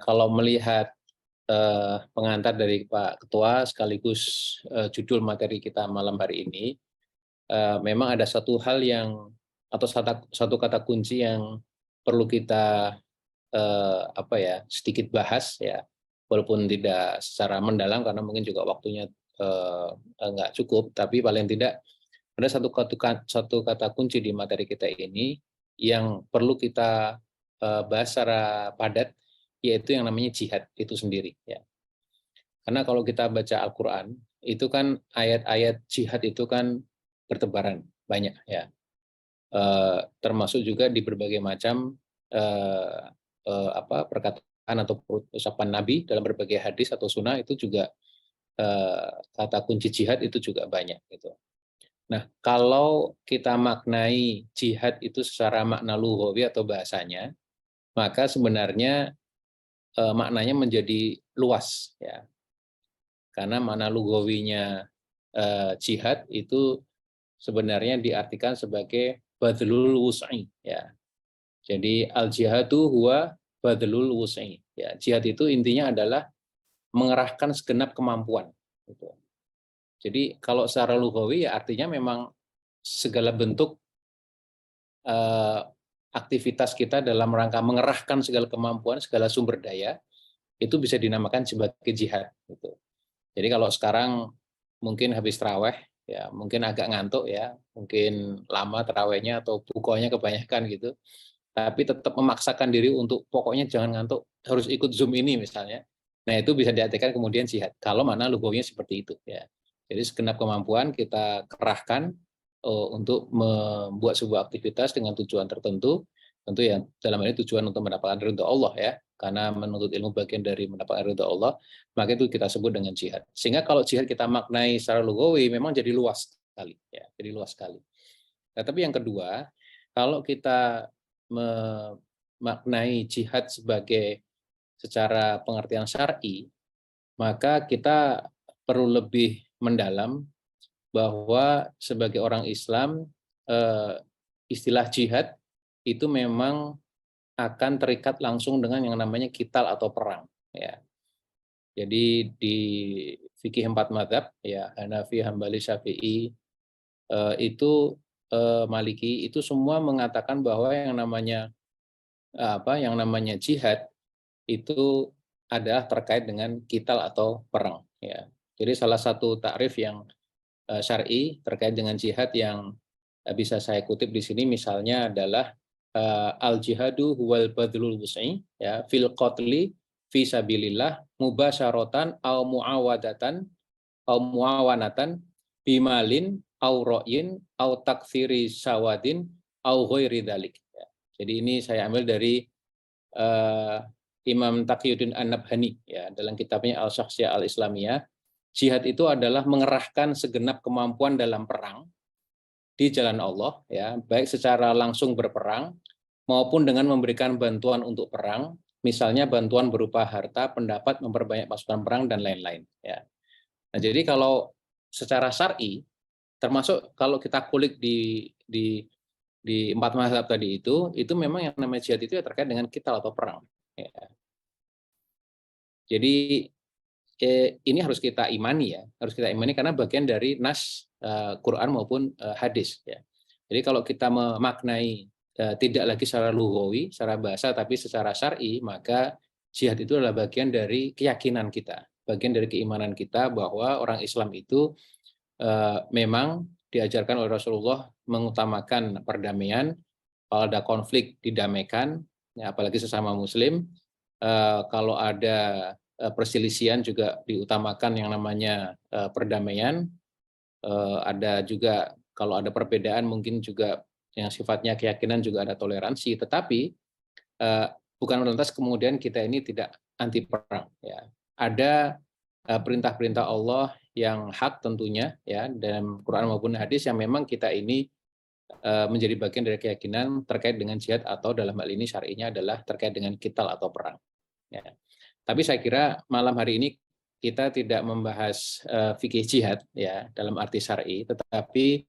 kalau melihat pengantar dari Pak Ketua sekaligus judul materi kita malam hari ini, memang ada satu hal yang atau satu kata kunci yang perlu kita sedikit bahas ya, walaupun tidak secara mendalam karena mungkin juga waktunya nggak cukup, tapi paling tidak ada satu kata kunci di materi kita ini yang perlu kita bahas secara padat, yaitu yang namanya jihad itu sendiri ya. Karena kalau kita baca Al-Qur'an, itu kan ayat-ayat jihad itu kan bertebaran banyak ya. Termasuk juga di berbagai macam perkataan atau ucapan Nabi dalam berbagai hadis atau sunnah itu juga kata kunci jihad itu juga banyak gitu. Nah, kalau kita maknai jihad itu secara makna lughawi atau bahasanya, maka sebenarnya maknanya menjadi luas ya. Karena makna lughawinya jihad itu sebenarnya diartikan sebagai badlul wus'i ya. Jadi al-jihadu huwa badlul wus'i ya. Jihad itu intinya adalah mengerahkan segenap kemampuan gitu. Jadi kalau secara lughawi ya artinya memang segala bentuk aktivitas kita dalam rangka mengerahkan segala kemampuan, segala sumber daya itu bisa dinamakan sebagai jihad gitu. Jadi kalau sekarang mungkin habis taraweh ya, mungkin agak ngantuk ya, mungkin lama tarawehnya atau bukonya kebanyakan gitu. Tapi tetap memaksakan diri untuk pokoknya jangan ngantuk, harus ikut Zoom ini misalnya. Nah, itu bisa diartikan kemudian jihad. Kalau mana lughawinya seperti itu ya. Jadi segenap kemampuan kita kerahkan untuk membuat sebuah aktivitas dengan tujuan tertentu, tentu ya dalam hal ini tujuan untuk mendapatkan ridho Allah ya, karena menuntut ilmu bagian dari mendapatkan ridho Allah, maka itu kita sebut dengan jihad. Sehingga kalau jihad kita maknai secara lughawi memang jadi luas sekali ya, jadi luas sekali. Nah, tapi yang kedua, kalau kita memaknai jihad sebagai secara pengertian syar'i, maka kita perlu lebih mendalam bahwa sebagai orang Islam istilah jihad itu memang akan terikat langsung dengan yang namanya qital atau perang ya. Jadi di fikih 4 mazhab ya, Hanafi, Hambali, Syafi'i itu Maliki itu semua mengatakan bahwa yang namanya jihad itu adalah terkait dengan qital atau perang ya. Jadi salah satu takrif yang syar'i terkait dengan jihad yang bisa saya kutip di sini misalnya adalah al jihadu huwal badlul wus'i ya fil qatli fi sabilillah mubasyaratan au muawadatan au muawanatan bimalin au ra'yin au takfiri sawadin au ghairi dzalik ya. Jadi ini saya ambil dari Imam Taqiyuddin An-Nabhani ya dalam kitabnya Al-Syakhsiyah Al-Islamiyah. Jihad itu adalah mengerahkan segenap kemampuan dalam perang di jalan Allah ya, baik secara langsung berperang maupun dengan memberikan bantuan untuk perang, misalnya bantuan berupa harta, pendapat, memperbanyak pasukan perang dan lain-lain ya. Nah, jadi kalau secara syar'i termasuk kalau kita kulik di 4 mazhab tadi itu memang yang namanya jihad itu ya terkait dengan qital atau perang ya. Jadi ini harus kita imani ya, harus kita imani karena bagian dari nas Quran maupun hadis ya. Jadi kalau kita memaknai tidak lagi secara lughawi, secara bahasa, tapi secara syar'i, maka jihad itu adalah bagian dari keyakinan kita, bagian dari keimanan kita bahwa orang Islam itu memang diajarkan oleh Rasulullah mengutamakan perdamaian, kalau ada konflik didamaikan, ya, apalagi sesama Muslim, kalau ada perselisihan juga diutamakan yang namanya perdamaian. Ada juga kalau ada perbedaan mungkin juga yang sifatnya keyakinan juga ada toleransi. Tetapi bukan lantas kemudian kita ini tidak anti perang. Ya. Ada perintah-perintah Allah yang hak tentunya ya dalam Quran maupun hadis yang memang kita ini menjadi bagian dari keyakinan terkait dengan jihad atau dalam hal ini syar'inya adalah terkait dengan qital atau perang. Ya. Tapi saya kira malam hari ini kita tidak membahas fikih jihad ya dalam arti syar'i, tetapi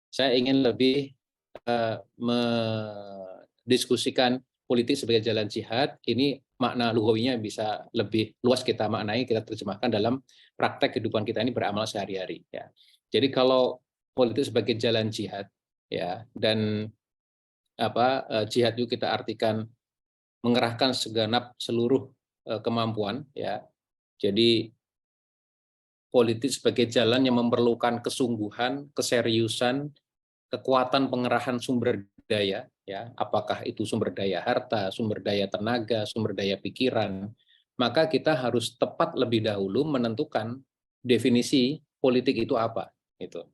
saya ingin lebih mendiskusikan politik sebagai jalan jihad, ini makna lughawinya bisa lebih luas kita maknai, kita terjemahkan dalam praktek kehidupan kita ini beramal sehari-hari. Ya. Jadi kalau politik sebagai jalan jihad, ya, dan jihad itu kita artikan mengerahkan segenap seluruh kemampuan, ya. Jadi politik sebagai jalan yang memerlukan kesungguhan, keseriusan, kekuatan pengerahan sumber daya, ya, apakah itu sumber daya harta, sumber daya tenaga, sumber daya pikiran, maka kita harus tepat lebih dahulu menentukan definisi politik itu apa, gitu.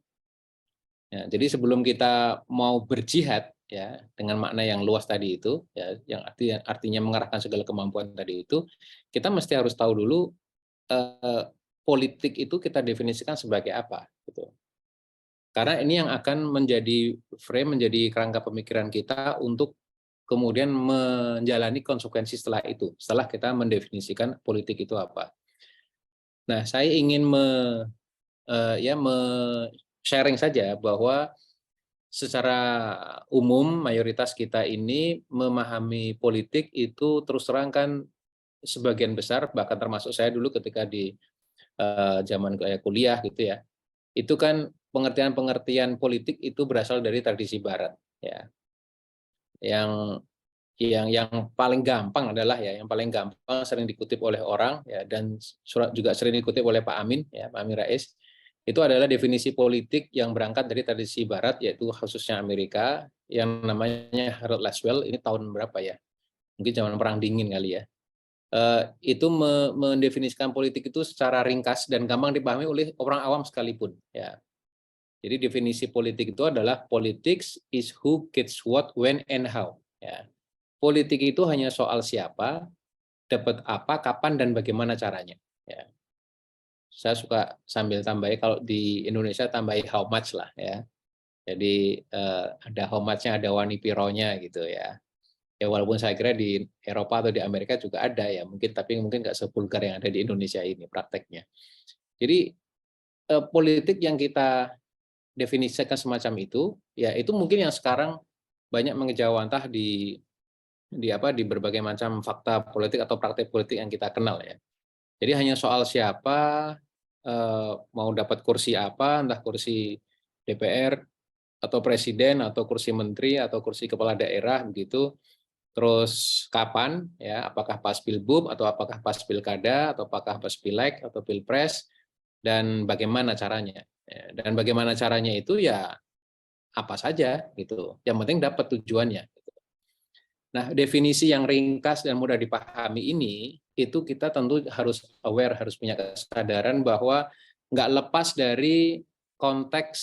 Ya, jadi sebelum kita mau berjihad, ya, dengan makna yang luas tadi itu, ya, yang artinya mengarahkan segala kemampuan tadi itu, kita mesti harus tahu dulu politik itu kita definisikan sebagai apa, gitu. Karena ini yang akan menjadi frame, menjadi kerangka pemikiran kita untuk kemudian menjalani konsekuensi setelah itu, setelah kita mendefinisikan politik itu apa. Nah, saya ingin sharing saja bahwa secara umum mayoritas kita ini memahami politik itu terus terang kan sebagian besar, bahkan termasuk saya dulu ketika di zaman kuliah gitu ya, itu kan pengertian-pengertian politik itu berasal dari tradisi Barat, ya. Yang paling gampang adalah ya, yang paling gampang sering dikutip oleh orang ya, dan surat juga sering dikutip oleh Pak Amin ya, Pak Amin Rais. Itu adalah definisi politik yang berangkat dari tradisi Barat, yaitu khususnya Amerika, yang namanya Harold Laswell. Ini tahun berapa ya? Mungkin zaman Perang Dingin kali ya. Itu mendefinisikan politik itu secara ringkas dan gampang dipahami oleh orang awam sekalipun. Ya. Jadi definisi politik itu adalah politics is who gets what, when, and how. Ya. Politik itu hanya soal siapa, dapat apa, kapan, dan bagaimana caranya. Ya. Saya suka sambil tambahi, kalau di Indonesia tambahi how much lah ya. Jadi ada how much-nya, ada wani pironya gitu ya. Ya walaupun saya kira di Eropa atau di Amerika juga ada ya, tapi mungkin nggak sevulgar yang ada di Indonesia ini prakteknya. Jadi politik yang kita definisikan semacam itu, ya itu mungkin yang sekarang banyak mengejawantah di berbagai macam fakta politik atau praktek politik yang kita kenal ya. Jadi hanya soal siapa mau dapat kursi apa, entah kursi DPR atau presiden atau kursi menteri atau kursi kepala daerah begitu. Terus kapan ya, apakah pas Pilbub atau apakah pas Pilkada atau apakah pas Pileg atau Pilpres, dan bagaimana caranya. Ya, dan bagaimana caranya itu ya apa saja gitu. Yang penting dapat tujuannya. Nah, definisi yang ringkas dan mudah dipahami ini, itu kita tentu harus aware, harus punya kesadaran bahwa nggak lepas dari konteks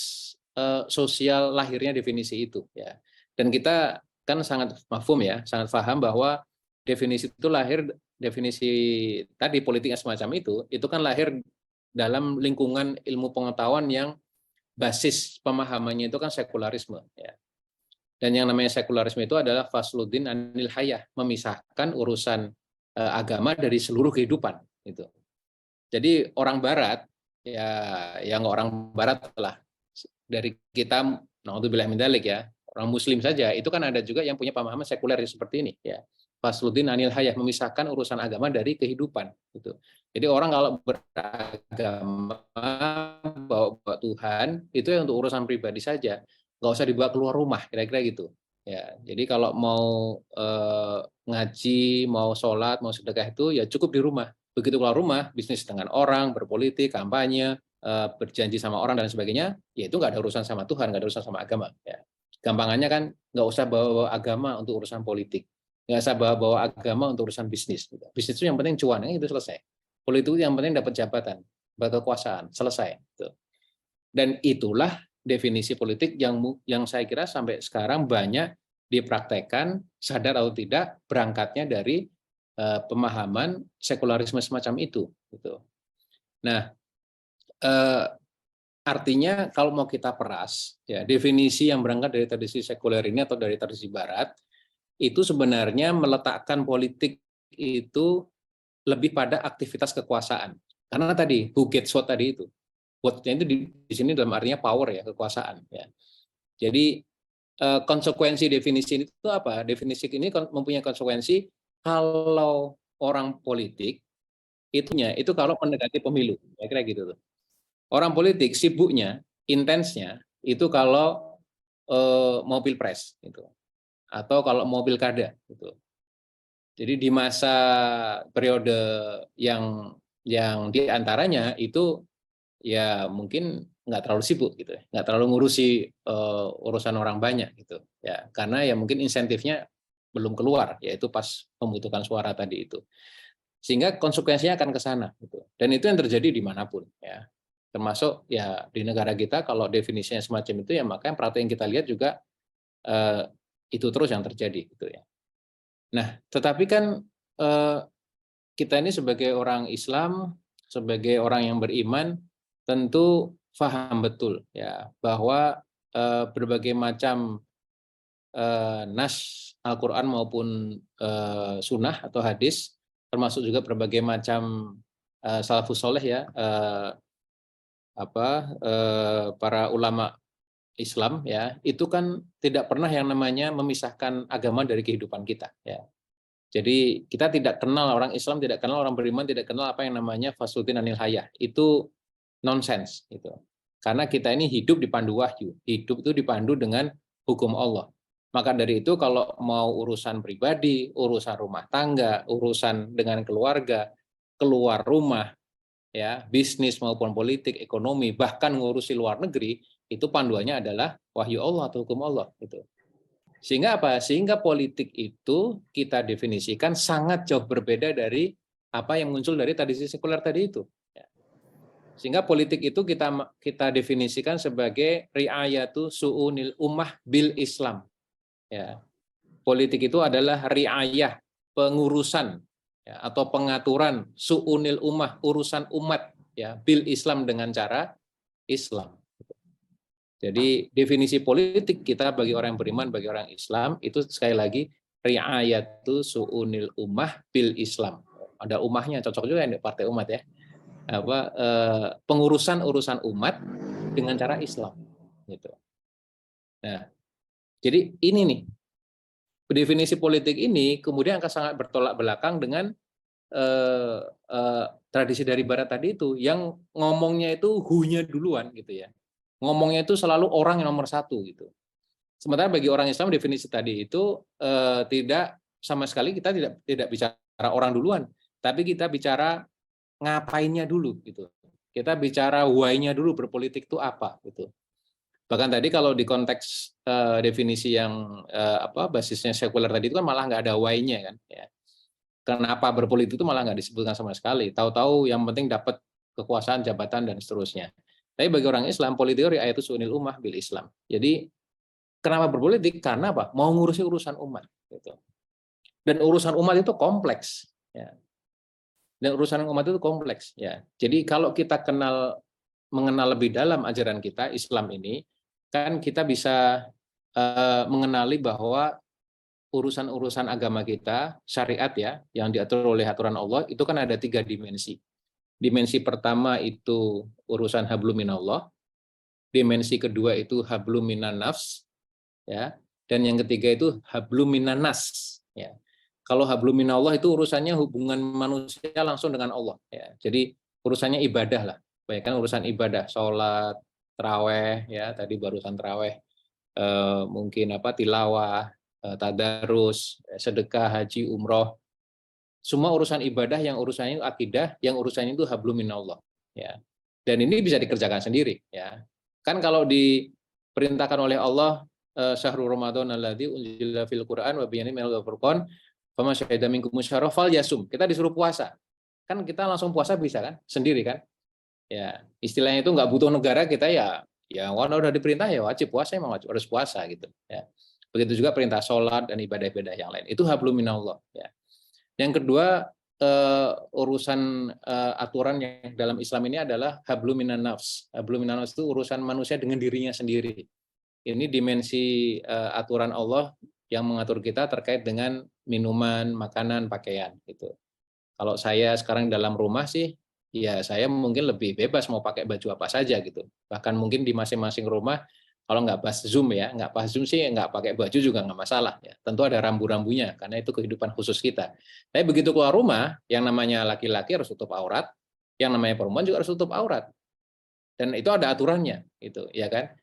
sosial lahirnya definisi itu. Ya. Dan kita kan sangat mafhum ya, sangat paham bahwa definisi itu lahir, definisi tadi politiknya semacam itu kan lahir dalam lingkungan ilmu pengetahuan yang basis pemahamannya itu kan sekularisme. Ya. Dan yang namanya sekularisme itu adalah fasludin anil hayah, memisahkan urusan agama dari seluruh kehidupan. Gitu. Jadi orang Barat, ya yang orang Barat lah, dari kita, naudzubillah min dzalik ya, orang Muslim saja, itu kan ada juga yang punya pemahaman sekuler seperti ini. Ya. Fasludin anil hayah, memisahkan urusan agama dari kehidupan. Gitu. Jadi orang kalau beragama, bawa Tuhan, itu ya untuk urusan pribadi saja, nggak usah dibawa keluar rumah, kira-kira gitu. Ya, jadi kalau mau ngaji, mau sholat, mau sedekah itu ya cukup di rumah. Begitu keluar rumah, bisnis dengan orang, berpolitik, kampanye, berjanji sama orang dan sebagainya, ya itu nggak ada urusan sama Tuhan, nggak ada urusan sama agama. Ya. Gampangannya kan nggak usah bawa agama untuk urusan politik, nggak usah bawa agama untuk urusan bisnis. Bisnis itu yang penting cuan, itu selesai. Politik itu yang penting dapat jabatan, dapat kekuasaan, selesai. Dan itulah definisi politik yang saya kira sampai sekarang banyak dipraktekkan, sadar atau tidak, berangkatnya dari pemahaman sekularisme semacam itu. Gitu. Nah, artinya kalau mau kita peras, ya definisi yang berangkat dari tradisi sekuler ini atau dari tradisi Barat, itu sebenarnya meletakkan politik itu lebih pada aktivitas kekuasaan. Karena tadi, who gets what tadi itu. What-nya itu di sini dalam artinya power ya, kekuasaan. Ya. Jadi konsekuensi definisi itu apa? Definisi ini mempunyai konsekuensi kalau orang politik itu kalau mendekati pemilu, kira-kira gitu tuh. Orang politik sibuknya, intensnya itu kalau mau pilpres gitu, atau kalau mau pilkada gitu. Jadi di masa periode yang diantaranya itu ya mungkin nggak terlalu sibuk gitu ya, nggak terlalu ngurusi urusan orang banyak gitu ya, karena ya mungkin insentifnya belum keluar, yaitu pas membutuhkan suara tadi itu, sehingga konsekuensinya akan ke sana gitu. Dan itu yang terjadi dimanapun ya, termasuk ya di negara kita kalau definisinya semacam itu ya, maka yang praktek yang kita lihat juga eh, itu terus yang terjadi gitu ya. Nah, tetapi kan eh, kita ini sebagai orang Islam, sebagai orang yang beriman, tentu paham betul ya bahwa berbagai macam nas Al-Quran maupun sunnah atau hadis, termasuk juga berbagai macam salafus soleh ya, para ulama Islam ya, itu kan tidak pernah yang namanya memisahkan agama dari kehidupan kita ya. Jadi kita tidak kenal orang Islam, tidak kenal orang beriman, tidak kenal apa yang namanya fasutin anil hayah. Itu nonsens gitu. Karena kita ini hidup dipandu wahyu, hidup itu dipandu dengan hukum Allah. Maka dari itu kalau mau urusan pribadi, urusan rumah tangga, urusan dengan keluarga, keluar rumah, ya, bisnis maupun politik, ekonomi, bahkan ngurusi luar negeri, itu panduannya adalah wahyu Allah atau hukum Allah gitu. Sehingga apa? Sehingga politik itu kita definisikan sangat jauh berbeda dari apa yang muncul dari tradisi sekuler tadi itu. Sehingga politik itu kita definisikan sebagai riayatu su'unil ummah bil Islam. Ya. Politik itu adalah riayah, pengurusan ya, atau pengaturan su'unil ummah, urusan umat ya, bil Islam dengan cara Islam. Jadi definisi politik kita bagi orang yang beriman, bagi orang Islam itu sekali lagi riayatu su'unil ummah bil Islam. Ada ummahnya, cocok juga ini partai umat ya. Pengurusan urusan umat dengan cara Islam gitu. Nah, jadi ini nih definisi politik ini kemudian akan sangat bertolak belakang dengan tradisi dari Barat tadi itu yang ngomongnya itu hunya duluan gitu ya. Ngomongnya itu selalu orang yang nomor satu gitu. Sementara bagi orang Islam definisi tadi itu tidak sama sekali, kita tidak bicara orang duluan, tapi kita bicara ngapainnya dulu gitu. Kita bicara why-nya dulu, berpolitik itu apa gitu. Bahkan tadi kalau di konteks definisi yang basisnya sekuler tadi itu kan malah nggak ada why-nya kan ya. Kenapa berpolitik itu malah nggak disebutkan sama sekali. Tahu-tahu yang penting dapat kekuasaan, jabatan dan seterusnya. Tapi bagi orang Islam, politik itu sunil ummah bil Islam. Jadi kenapa berpolitik? Karena apa? Mau ngurusi urusan umat. Gitu. Dan urusan umat itu kompleks. Ya. Dan urusan umat itu kompleks. Ya. Jadi kalau kita mengenal lebih dalam ajaran kita, Islam ini, kan kita bisa mengenali bahwa urusan-urusan agama kita, syariat ya, yang diatur oleh aturan Allah, itu kan ada 3 dimensi. Dimensi pertama itu urusan hablum minallah, dimensi kedua itu hablum minan nafs, ya, dan yang ketiga itu hablum minan nas. Ya. Kalau hablum minallah itu urusannya hubungan manusia langsung dengan Allah. Ya. Jadi urusannya ibadah lah, baik kan urusan ibadah, sholat, terawih, ya tadi barusan terawih, mungkin tilawah, tadarus, sedekah, haji, umroh. Semua urusan ibadah yang urusannya itu akidah, yang urusannya itu hablum minallah. Ya. Dan ini bisa dikerjakan sendiri. Ya. Kan kalau diperintahkan oleh Allah, syahrul Ramadan alladzi unzila fil Qur'an wa bayyinatin minal furqan, faman syahida minkum syahra falyasum. Kita disuruh puasa. Kan kita langsung puasa bisa kan? Sendiri kan? Ya, istilahnya itu nggak butuh negara, kita ya kalau udah diperintah ya wajib puasa, emang wajib harus puasa gitu. Ya. Begitu juga perintah sholat dan ibadah-ibadah yang lain. Itu hablum minallah. Ya. Yang kedua, urusan aturan yang dalam Islam ini adalah hablum minan nafs. Hablum minan nafs itu urusan manusia dengan dirinya sendiri. Ini dimensi aturan Allah yang mengatur kita terkait dengan minuman, makanan, pakaian gitu. Kalau saya sekarang dalam rumah sih, ya saya mungkin lebih bebas mau pakai baju apa saja gitu. Bahkan mungkin di masing-masing rumah Kalau nggak pas Zoom ya, nggak pas Zoom sih nggak pakai baju juga nggak masalah ya. Tentu ada rambu-rambunya karena itu kehidupan khusus kita. Tapi begitu keluar rumah, yang namanya laki-laki harus tutup aurat, yang namanya perempuan juga harus tutup aurat. Dan itu ada aturannya, itu ya kan?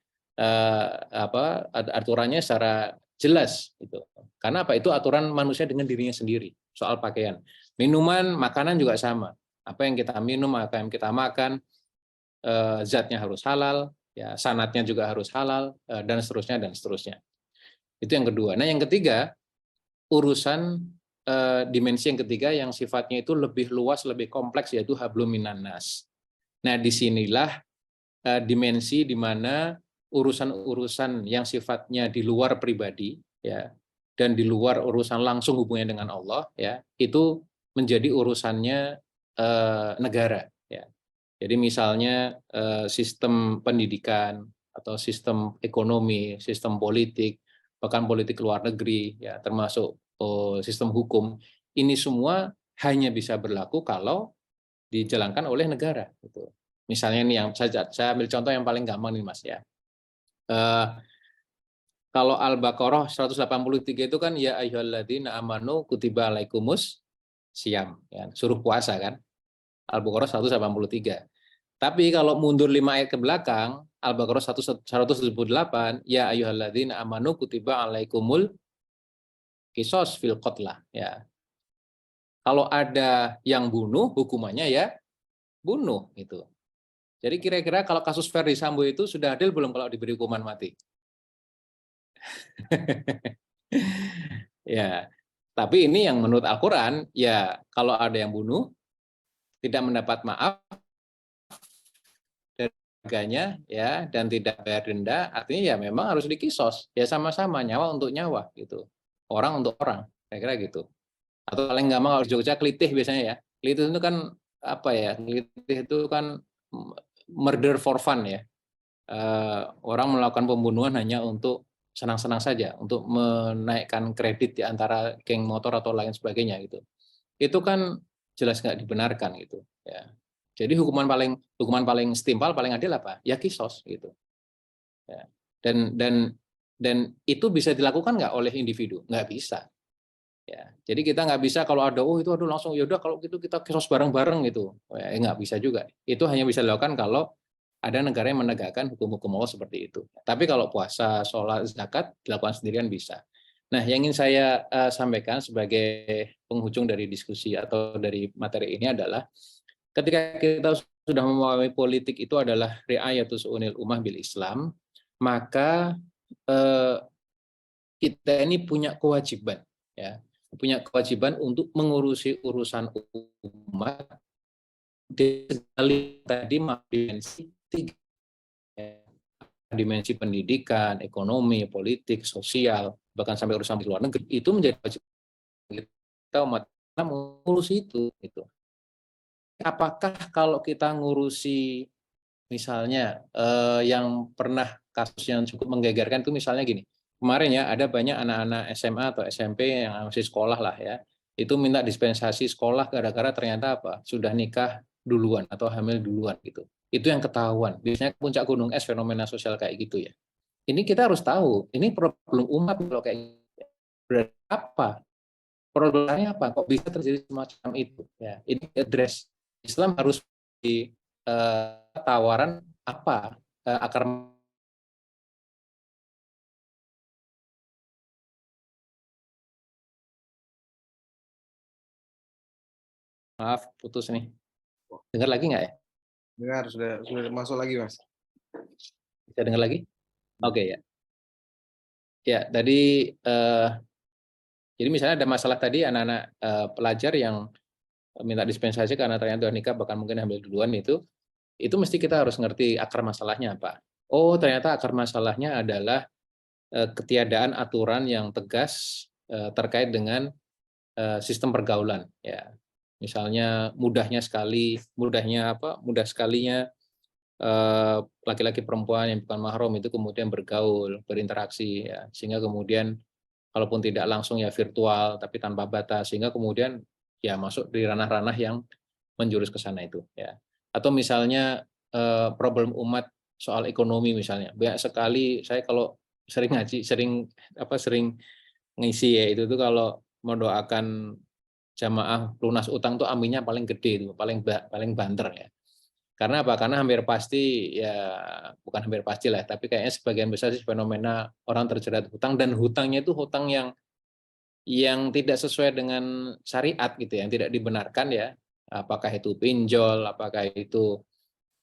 Aturannya secara jelas itu. Karena apa? Itu aturan manusia dengan dirinya sendiri soal pakaian. Minuman, makanan juga sama. Apa yang kita minum, apa yang kita makan, zatnya harus halal, ya sanatnya juga harus halal, dan seterusnya dan seterusnya. Itu yang kedua. Nah, yang ketiga, urusan dimensi yang ketiga yang sifatnya itu lebih luas, lebih kompleks, yaitu hablum minan nas. Nah, disinilah dimensi di mana urusan-urusan yang sifatnya di luar pribadi, ya, dan di luar urusan langsung hubungannya dengan Allah, ya, itu menjadi urusannya negara. Ya. Jadi misalnya sistem pendidikan atau sistem ekonomi, sistem politik, bahkan politik luar negeri, ya termasuk sistem hukum, ini semua hanya bisa berlaku kalau dijalankan oleh negara. Gitu. Misalnya ini yang saya ambil contoh yang paling gampang nih Mas ya. Kalau Al-Baqarah 183 itu kan ya ayyuhalladzina amanu kutiba alaikumus syiyam, ya, suruh puasa kan. Al-Baqarah 183. Tapi kalau mundur 5 ayat ke belakang, Al-Baqarah 178, ya ayyuhalladzina amanu kutiba alaikumul qisos fil qatlah, ya. Kalau ada yang bunuh, hukumannya ya bunuh gitu. Jadi kira-kira kalau kasus Ferdi Sambo itu sudah adil belum kalau diberi hukuman mati? Ya, tapi ini yang menurut Al-Quran, ya kalau ada yang bunuh, tidak mendapat maaf dari keluarganya, ya, dan tidak bayar denda, artinya ya memang harus dikisos, ya sama-sama nyawa untuk nyawa gitu, orang untuk orang, kira-kira gitu. Atau paling gampang kalau di Jogja kelitih biasanya ya, kelitih itu kan apa ya? Kelitih itu kan murder for fun ya. Orang melakukan pembunuhan hanya untuk senang-senang saja, untuk menaikkan kredit di antara geng motor atau lain sebagainya gitu. Itu kan jelas nggak dibenarkan gitu. Ya. Jadi hukuman paling setimpal, paling adil apa? Ya kisos gitu. Ya. Dan itu bisa dilakukan nggak oleh individu? Nggak bisa. Ya, jadi kita nggak bisa kalau ada, oh itu aduh langsung ya udah kalau gitu kita kisos bareng-bareng gitu, nggak bisa juga. Itu hanya bisa dilakukan kalau ada negara yang menegakkan hukum-hukum Allah seperti itu. Tapi kalau puasa, sholat, zakat dilakukan sendirian bisa. Nah, yang ingin saya sampaikan sebagai penghujung dari diskusi atau dari materi ini adalah ketika kita sudah memahami politik itu adalah riayatus unil ummah bil Islam, maka eh, kita ini punya kewajiban, ya, punya kewajiban untuk mengurusi urusan umat dari tadi dimensi tiga, ya, dimensi pendidikan, ekonomi, politik, sosial, bahkan sampai urusan di luar negeri, itu menjadi kewajiban kita umat mengurusi itu. Gitu. Apakah kalau kita ngurusi misalnya yang pernah kasus yang cukup menggegerkan itu misalnya gini, kemarin ya ada banyak anak-anak SMA atau SMP yang masih sekolah lah ya, itu minta dispensasi sekolah gara-gara ternyata apa, sudah nikah duluan atau hamil duluan gitu. Itu yang ketahuan. Biasanya puncak gunung es fenomena sosial kayak gitu ya. Ini kita harus tahu, ini problem umat kalau kayak gitu. Berarti apa? Problemnya apa? Kok bisa terjadi semacam itu? Ya, ini address. Islam harus di tawaran apa akar, maaf putus nih. Dengar lagi nggak ya? Dengar, sudah masuk lagi, Mas. Bisa dengar lagi? Oke ya. Ya, tadi jadi misalnya ada masalah tadi anak-anak pelajar yang minta dispensasi karena ternyata udah nikah bahkan mungkin hamil duluan itu mesti kita harus ngerti akar masalahnya apa. Oh, ternyata akar masalahnya adalah ketiadaan aturan yang tegas terkait dengan sistem pergaulan ya. Misalnya mudah sekalinya laki-laki perempuan yang bukan mahram itu kemudian bergaul, berinteraksi ya. Sehingga kemudian kalaupun tidak langsung ya virtual tapi tanpa batas sehingga kemudian ya masuk di ranah-ranah yang menjurus ke sana itu ya. Atau misalnya problem umat soal ekonomi misalnya. Banyak sekali saya kalau sering ngaji, sering ngisi ya itu tuh kalau mendoakan jamaah lunas utang tuh aminnya paling gede itu, paling banter ya. Karena apa? Karena hampir pasti ya bukan hampir pasti lah, tapi kayaknya sebagian besar sih fenomena orang terjerat hutang dan hutangnya itu hutang yang tidak sesuai dengan syariat gitu, yang tidak dibenarkan ya. Apakah itu pinjol, apakah itu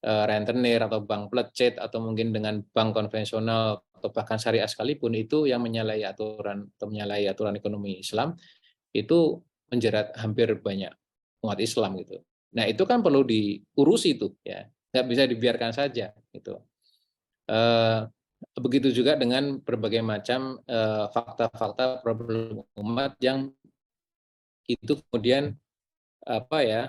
rentenir atau bank plecet atau mungkin dengan bank konvensional atau bahkan syariah sekalipun itu yang menyalahi aturan atau menyalahi aturan ekonomi Islam itu menjerat hampir banyak umat Islam gitu. Nah itu kan perlu diurusi itu ya, nggak bisa dibiarkan saja gitu. Begitu juga dengan berbagai macam fakta-fakta problem umat yang itu kemudian apa ya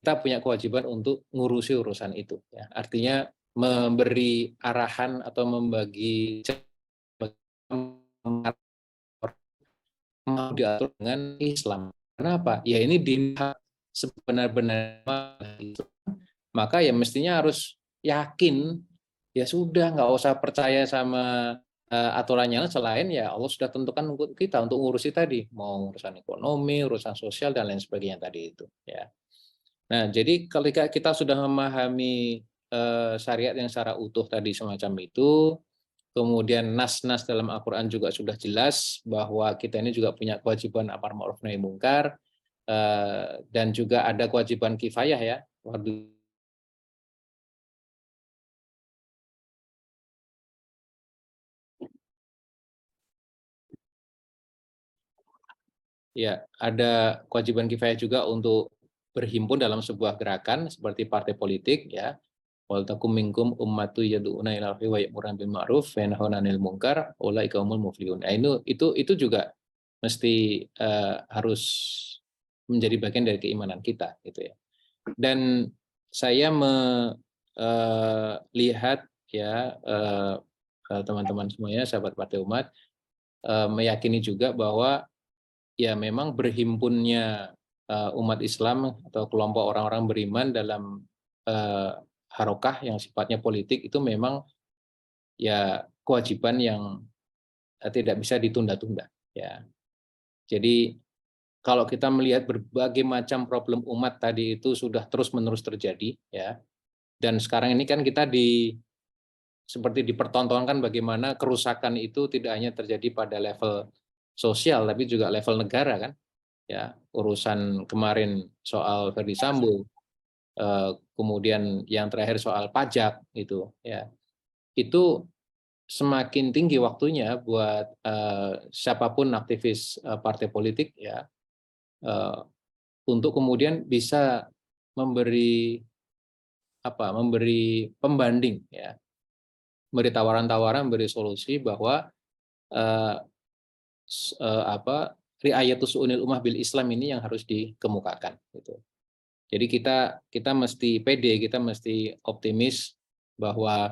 kita punya kewajiban untuk ngurusi urusan itu ya. Artinya memberi arahan atau membagi mau diatur dengan Islam. Kenapa? Ya ini dilihat sebenar-benarnya, maka ya mestinya harus yakin, ya sudah nggak usah percaya sama aturannya selain ya Allah sudah tentukan untuk kita untuk ngurusi tadi, mau urusan ekonomi, urusan sosial dan lain sebagainya tadi itu ya. Nah, jadi ketika kita sudah memahami syariat yang secara utuh tadi semacam itu, kemudian nas-nas dalam Al-Quran juga sudah jelas bahwa kita ini juga punya kewajiban amar ma'ruf nahi mungkar, dan juga ada kewajiban kifayah ya. Ya, ada kewajiban kifayah juga untuk berhimpun dalam sebuah gerakan seperti partai politik ya. Wal takum minkum ummatu yad'una ilal khairi wa ya'muruna bil ma'ruf wa yanhauna 'anil munkar ulaika humul muflihun. Nah, itu juga mesti harus menjadi bagian dari keimanan kita gitu ya. Dan saya melihat ya teman-teman semuanya sahabat Partai Umat meyakini juga bahwa ya memang berhimpunnya umat Islam atau kelompok orang-orang beriman dalam harokah yang sifatnya politik itu memang ya kewajiban yang tidak bisa ditunda-tunda ya. Jadi kalau kita melihat berbagai macam problem umat tadi itu sudah terus-menerus terjadi ya. Dan sekarang ini kan kita seperti dipertontonkan bagaimana kerusakan itu tidak hanya terjadi pada level sosial tapi juga level negara kan. Ya, urusan kemarin soal Ferdi Sambo, kemudian yang terakhir soal pajak itu ya. Itu semakin tinggi waktunya buat siapapun aktivis partai politik ya untuk kemudian bisa memberi memberi pembanding ya, memberi tawaran-tawaran, memberi solusi bahwa eh, riayatus unil ummah bil Islam ini yang harus dikemukakan gitu. Jadi kita mesti pede, kita mesti optimis bahwa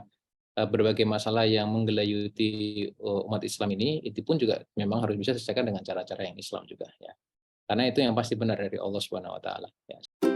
berbagai masalah yang menggelayuti umat Islam ini itu pun juga memang harus bisa diselesaikan dengan cara-cara yang Islam juga ya. Karena itu yang pasti benar dari Allah Subhanahu wa taala ya.